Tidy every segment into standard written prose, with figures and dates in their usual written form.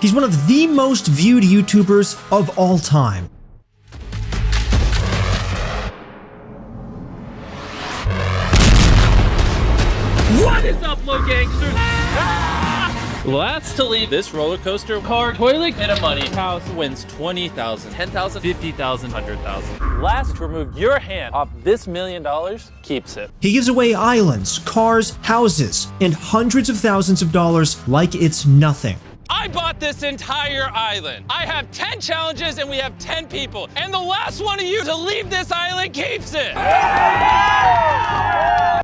He's one of the most viewed YouTubers of all time. What is up, low gangsters? Last to leave this roller coaster, car, toilet, bit of money, house wins 20,000, 10,000, 50,000, 100,000. Last to remove your hand off this $1 million keeps it. He gives away islands, cars, houses, and hundreds of thousands of dollars like it's nothing. I bought this entire island. I have 10 challenges and we have 10 people. And the last one of you to leave this island keeps it.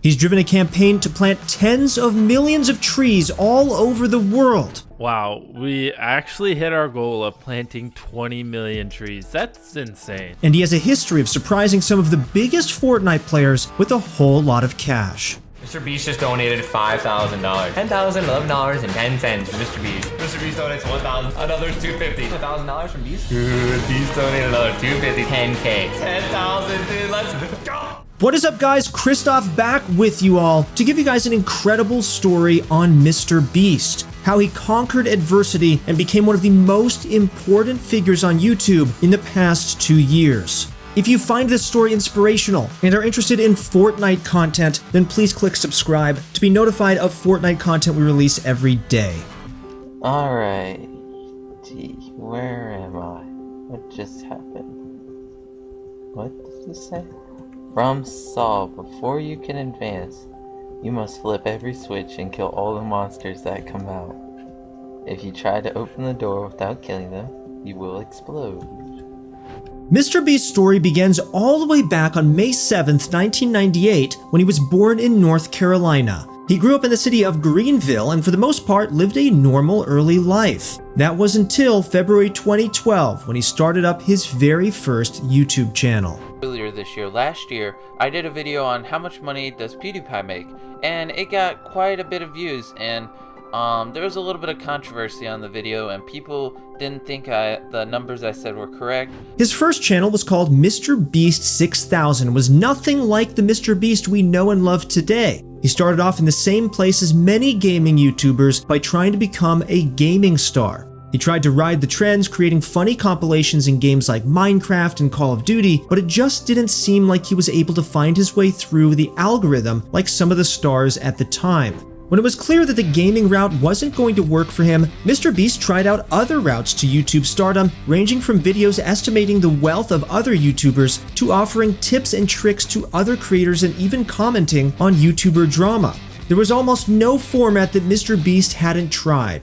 He's driven a campaign to plant tens of millions of trees all over the world. Wow, we actually hit our goal of planting 20 million trees. That's insane. And he has a history of surprising some of the biggest Fortnite players with a whole lot of cash. Mr.Beast just donated $5,000. $10,011.10 from Mr. Beast. Mr. Beast donates $1,000. Another $250. $1,000 from Beast. Dude, Beast donated another $250. $10K. $10,000, dude. Let's go. What is up, guys? Christoph back with you all to give you guys an incredible story on Mr.Beast. How he conquered adversity and became one of the most important figures on YouTube in the past 2 years. If you find this story inspirational and are interested in Fortnite content, then please click subscribe to be notified of Fortnite content we release every day. Alright. Gee, where am I? What just happened? What did you say? From Saul, before you can advance, you must flip every switch and kill all the monsters that come out. If you try to open the door without killing them, you will explode. Mr.Beast's story begins all the way back on May 7th, 1998, when he was born in North Carolina. He grew up in the city of Greenville and for the most part lived a normal early life. That was until February 2012 when he started up his very first YouTube channel. Earlier this year, last year, I did a video on how much money does PewDiePie make, and it got quite a bit of views, and there was a little bit of controversy on the video, and people didn't think the numbers I said were correct. His first channel was called Mr.Beast 6000 and was nothing like the Mr.Beast we know and love today. He started off in the same place as many gaming YouTubers by trying to become a gaming star. He tried to ride the trends, creating funny compilations in games like Minecraft and Call of Duty, but it just didn't seem like he was able to find his way through the algorithm like some of the stars at the time. When it was clear that the gaming route wasn't going to work for him, Mr.Beast tried out other routes to YouTube stardom, ranging from videos estimating the wealth of other YouTubers to offering tips and tricks to other creators and even commenting on YouTuber drama. There was almost no format that Mr.Beast hadn't tried.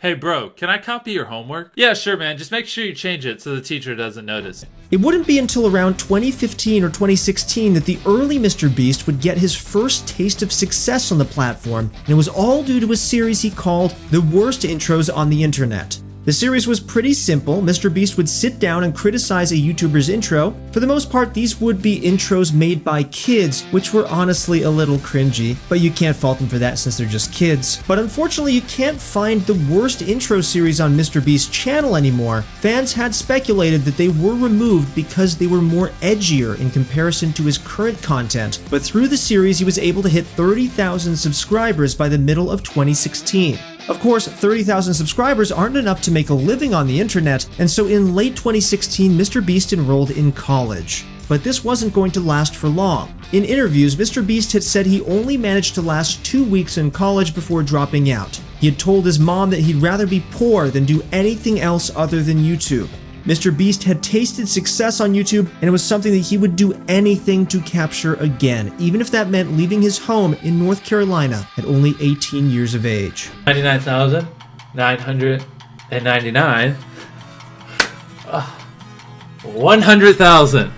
Hey bro, can I copy your homework? Yeah, sure man, just make sure you change it so the teacher doesn't notice. It wouldn't be until around 2015 or 2016 that the early Mr.Beast would get his first taste of success on the platform, and it was all due to a series he called The Worst Intros on the Internet. The series was pretty simple. Mr.Beast would sit down and criticize a YouTuber's intro. For the most part, these would be intros made by kids, which were honestly a little cringy, but you can't fault them for that since they're just kids. But unfortunately, you can't find the worst intro series on Mr.Beast's channel anymore. Fans had speculated that they were removed because they were more edgier in comparison to his current content, but through the series, he was able to hit 30,000 subscribers by the middle of 2016. Of course, 30,000 subscribers aren't enough to make a living on the internet, and so in late 2016, Mr.Beast enrolled in college. But this wasn't going to last for long. In interviews, Mr.Beast had said he only managed to last 2 weeks in college before dropping out. He had told his mom that he'd rather be poor than do anything else other than YouTube. Mr.Beast had tasted success on YouTube, and it was something that he would do anything to capture again, even if that meant leaving his home in North Carolina at only 18 years of age. 99,999. 100,000.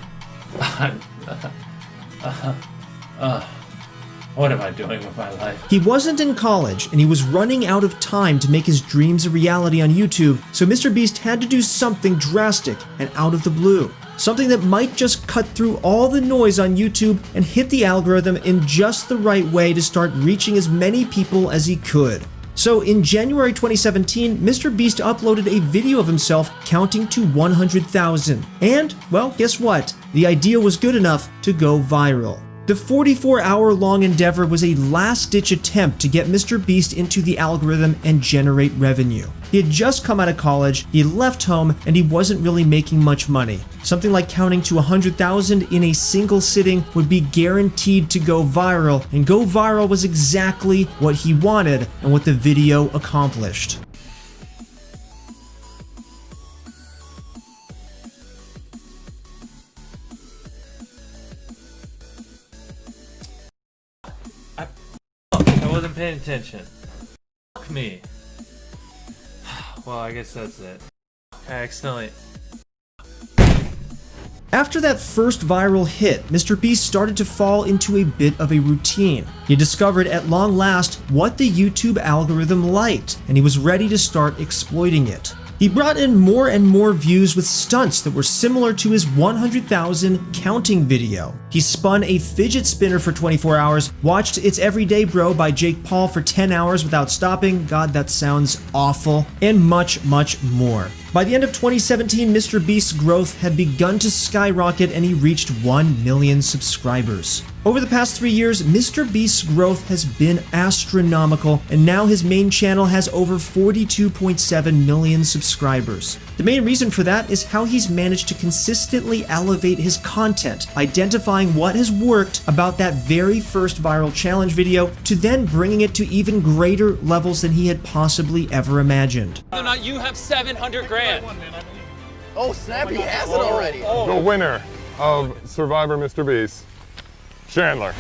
What am I doing with my life? He wasn't in college, and he was running out of time to make his dreams a reality on YouTube, so Mr.Beast had to do something drastic and out of the blue. Something that might just cut through all the noise on YouTube and hit the algorithm in just the right way to start reaching as many people as he could. So in January 2017, Mr.Beast uploaded a video of himself counting to 100,000. And, well, guess what? The idea was good enough to go viral. The 44-hour-long endeavor was a last-ditch attempt to get MrBeast into the algorithm and generate revenue. He had just come out of college, he had left home, and he wasn't really making much money. Something like counting to 100,000 in a single sitting would be guaranteed to go viral, and go viral was exactly what he wanted and what the video accomplished. I wasn't paying attention. Fuck me. Well, I guess that's it. I accidentally... After that first viral hit, MrBeast started to fall into a bit of a routine. He discovered at long last what the YouTube algorithm liked, and he was ready to start exploiting it. He brought in more and more views with stunts that were similar to his 100,000 counting video. He spun a fidget spinner for 24 hours, watched It's Everyday Bro by Jake Paul for 10 hours without stopping, God that sounds awful, and much, much more. By the end of 2017, MrBeast's growth had begun to skyrocket and he reached 1 million subscribers. Over the past 3 years, MrBeast's growth has been astronomical, and now his main channel has over 42.7 million subscribers. The main reason for that is how he's managed to consistently elevate his content, identifying what has worked about that very first viral challenge video to then bringing it to even greater levels than he had possibly ever imagined. Whether or not you have 700 grand. Oh snap, he has it already. The winner of Survivor MrBeast, Chandler.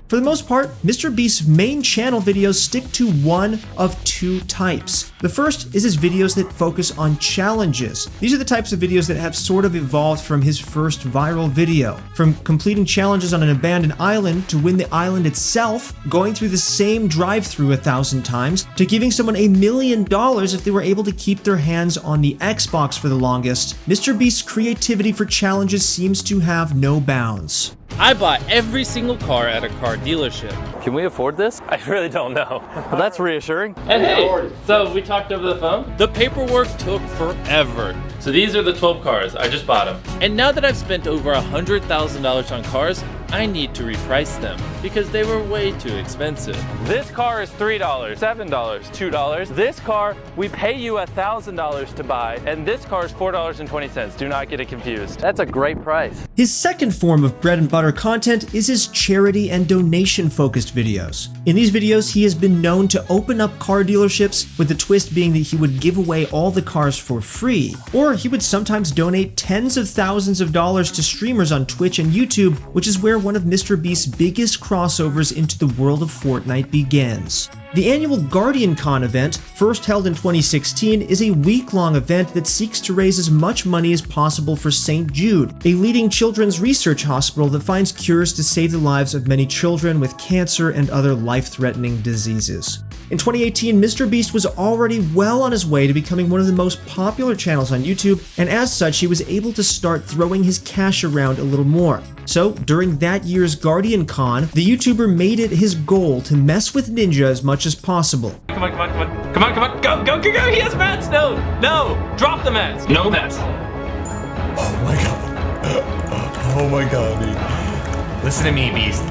For the most part, MrBeast's main channel videos stick to one of two types. The first is his videos that focus on challenges. These are the types of videos that have sort of evolved from his first viral video. From completing challenges on an abandoned island to win the island itself, going through the same drive-thru 1,000 times, to giving someone $1 million if they were able to keep their hands on the Xbox for the longest, MrBeast's creativity for challenges seems to have no bounds. I bought every single car at a car dealership. Can we afford this? I really don't know. But that's reassuring. And hey, so we talked over the phone? The paperwork took forever. So these are the 12 cars, I just bought them. And now that I've spent over $100,000 on cars, I need to reprice them because they were way too expensive. This car is $3, $7, $2. This car, we pay you $1,000 to buy, and this car is $4.20. Do not get it confused. That's a great price. His second form of bread and butter content is his charity and donation-focused videos. In these videos, he has been known to open up car dealerships, with the twist being that he would give away all the cars for free, or he would sometimes donate tens of thousands of dollars to streamers on Twitch and YouTube, which is where one of MrBeast's biggest crossovers into the world of Fortnite begins. The annual GuardianCon event, first held in 2016, is a week-long event that seeks to raise as much money as possible for St. Jude, a leading children's research hospital that finds cures to save the lives of many children with cancer and other life-threatening diseases. In 2018, MrBeast was already well on his way to becoming one of the most popular channels on YouTube, and as such, he was able to start throwing his cash around a little more. So, during that year's GuardianCon, the YouTuber made it his goal to mess with Ninja as much as possible. Come on, come on, come on. Come on, come on. Go, go, go, go. He has mats. No, no. Drop the mats. No mats. Oh my god. Oh my god, dude. Listen to me, Beast.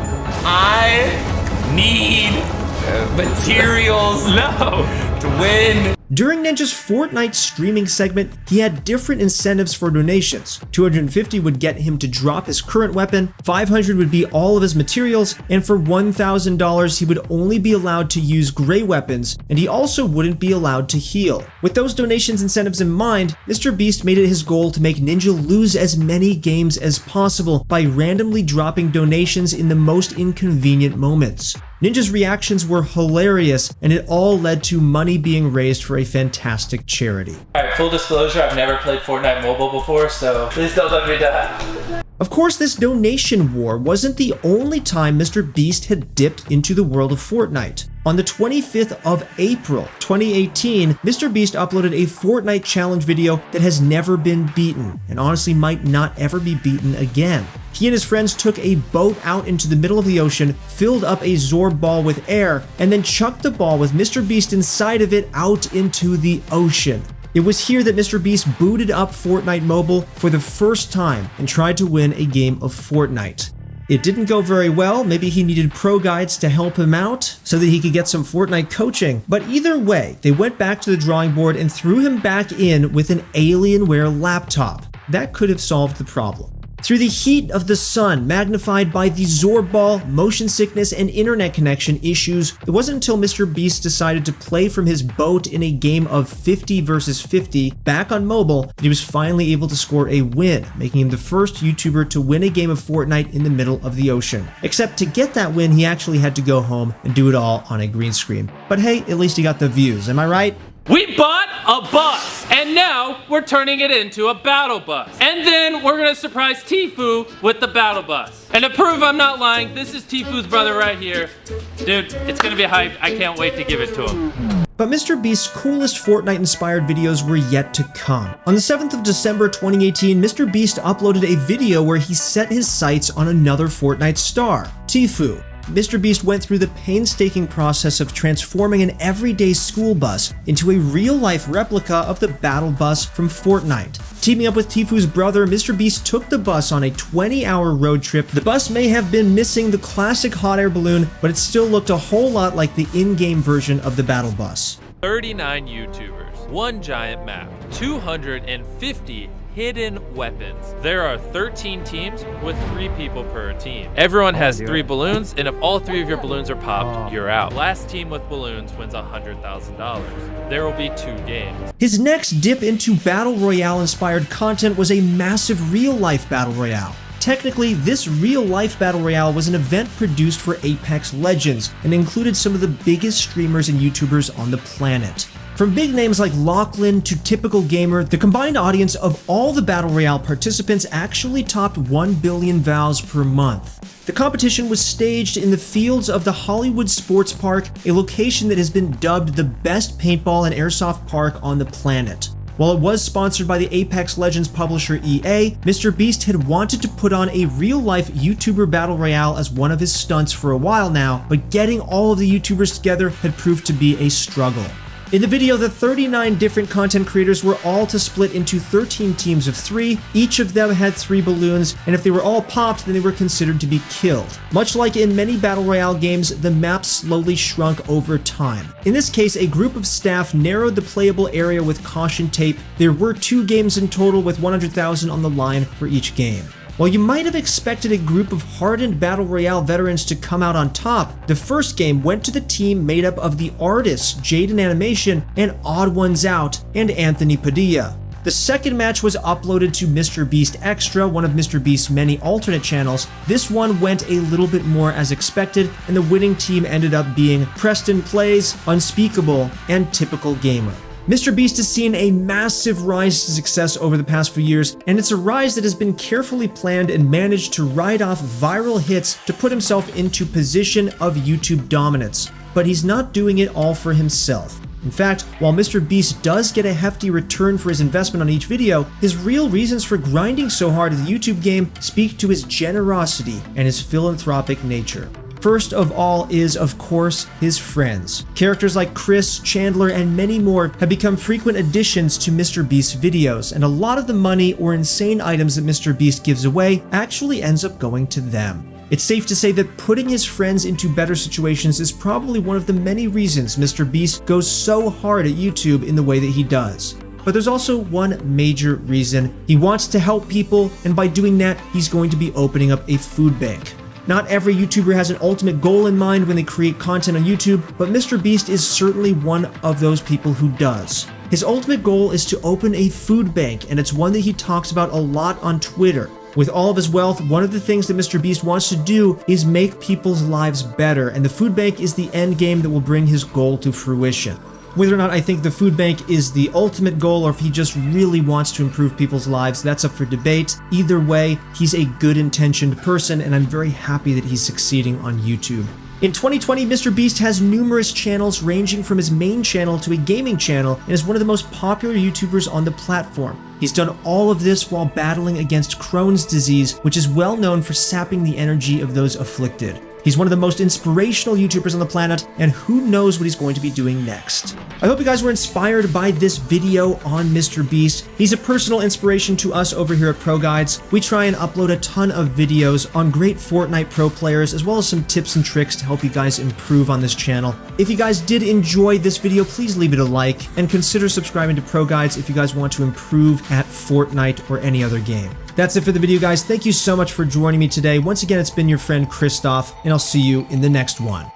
I need materials to win. During Ninja's Fortnite streaming segment, he had different incentives for donations. $250 would get him to drop his current weapon, $500 would be all of his materials, and for $1,000 he would only be allowed to use gray weapons, and he also wouldn't be allowed to heal. With those donations incentives in mind, MrBeast made it his goal to make Ninja lose as many games as possible by randomly dropping donations in the most inconvenient moments. Ninja's reactions were hilarious, and it all led to money being raised for a fantastic charity. Alright, full disclosure, I've never played Fortnite Mobile before, so please don't let me die. Of course, this donation war wasn't the only time MrBeast had dipped into the world of Fortnite. On the 25th of April, 2018, MrBeast uploaded a Fortnite challenge video that has never been beaten, and honestly might not ever be beaten again. He and his friends took a boat out into the middle of the ocean, filled up a Zorb ball with air, and then chucked the ball with MrBeast inside of it out into the ocean. It was here that MrBeast booted up Fortnite Mobile for the first time and tried to win a game of Fortnite. It didn't go very well. Maybe he needed pro guides to help him out so that he could get some Fortnite coaching. But either way, they went back to the drawing board and threw him back in with an Alienware laptop. That could have solved the problem. Through the heat of the sun, magnified by the Zorball, motion sickness, and internet connection issues, it wasn't until Mr.Beast decided to play from his boat in a game of 50 versus 50 back on mobile that he was finally able to score a win, making him the first YouTuber to win a game of Fortnite in the middle of the ocean. Except to get that win, he actually had to go home and do it all on a green screen. But hey, at least he got the views, am I right? We bought a bus, and now we're turning it into a battle bus. And then we're gonna surprise Tfue with the battle bus. And to prove I'm not lying, this is Tfue's brother right here. Dude, it's gonna be hype. I can't wait to give it to him. But Mr.Beast's coolest Fortnite-inspired videos were yet to come. On the 7th of December 2018, Mr.Beast uploaded a video where he set his sights on another Fortnite star, Tfue. Mr.Beast went through the painstaking process of transforming an everyday school bus into a real-life replica of the battle bus from Fortnite. Teaming up with Tfue's brother, Mr.Beast took the bus on a 20-hour road trip. The bus may have been missing the classic hot air balloon, but it still looked a whole lot like the in-game version of the battle bus. 39 YouTubers, one giant map, 250 hidden weapons. There are 13 teams with 3 people per team. Everyone has 3 balloons, and if all 3 of your balloons are popped, you're out. Last team with balloons wins $100,000. There will be 2 games. His next dip into Battle Royale-inspired content was a massive real-life Battle Royale. Technically, this real-life Battle Royale was an event produced for Apex Legends and included some of the biggest streamers and YouTubers on the planet. From big names like Lachlan to Typical Gamer, the combined audience of all the Battle Royale participants actually topped 1 billion views per month. The competition was staged in the fields of the Hollywood Sports Park, a location that has been dubbed the best paintball and airsoft park on the planet. While it was sponsored by the Apex Legends publisher EA, Mr.Beast had wanted to put on a real-life YouTuber Battle Royale as one of his stunts for a while now, but getting all of the YouTubers together had proved to be a struggle. In the video, the 39 different content creators were all to split into 13 teams of 3. Each of them had 3 balloons, and if they were all popped, then they were considered to be killed. Much like in many Battle Royale games, the map slowly shrunk over time. In this case, a group of staff narrowed the playable area with caution tape. There were 2 games in total with 100,000 on the line for each game. While you might have expected a group of hardened Battle Royale veterans to come out on top, the first game went to the team made up of the artists Jaden Animation and Odd Ones Out and Anthony Padilla. The second match was uploaded to Mr.Beast Extra, one of Mr.Beast's many alternate channels. This one went a little bit more as expected, and the winning team ended up being Preston Plays, Unspeakable, and Typical Gamer. Mr.Beast has seen a massive rise to success over the past few years, and it's a rise that has been carefully planned and managed to ride off viral hits to put himself into position of YouTube dominance. But he's not doing it all for himself. In fact, while Mr.Beast does get a hefty return for his investment on each video, his real reasons for grinding so hard at the YouTube game speak to his generosity and his philanthropic nature. First of all is, of course, his friends. Characters like Chris, Chandler, and many more have become frequent additions to Mr.Beast's videos, and a lot of the money or insane items that Mr.Beast gives away actually ends up going to them. It's safe to say that putting his friends into better situations is probably one of the many reasons Mr.Beast goes so hard at YouTube in the way that he does. But there's also one major reason. He wants to help people, and by doing that, he's going to be opening up a food bank. Not every YouTuber has an ultimate goal in mind when they create content on YouTube, but Mr.Beast is certainly one of those people who does. His ultimate goal is to open a food bank, and it's one that he talks about a lot on Twitter. With all of his wealth, one of the things that Mr.Beast wants to do is make people's lives better, and the food bank is the end game that will bring his goal to fruition. Whether or not I think the food bank is the ultimate goal or if he just really wants to improve people's lives, that's up for debate. Either way, he's a good-intentioned person, and I'm very happy that he's succeeding on YouTube. In 2020, Mr.Beast has numerous channels ranging from his main channel to a gaming channel and is one of the most popular YouTubers on the platform. He's done all of this while battling against Crohn's disease, which is well known for sapping the energy of those afflicted. He's one of the most inspirational YouTubers on the planet, and who knows what he's going to be doing next. I hope you guys were inspired by this video on MrBeast. He's a personal inspiration to us over here at Pro Guides. We try and upload a ton of videos on great Fortnite pro players, as well as some tips and tricks to help you guys improve on this channel. If you guys did enjoy this video, please leave it a like, and consider subscribing to Pro Guides if you guys want to improve at Fortnite or any other game. That's it for the video, guys. Thank you so much for joining me today. Once again, it's been your friend Christoph, and I'll see you in the next one.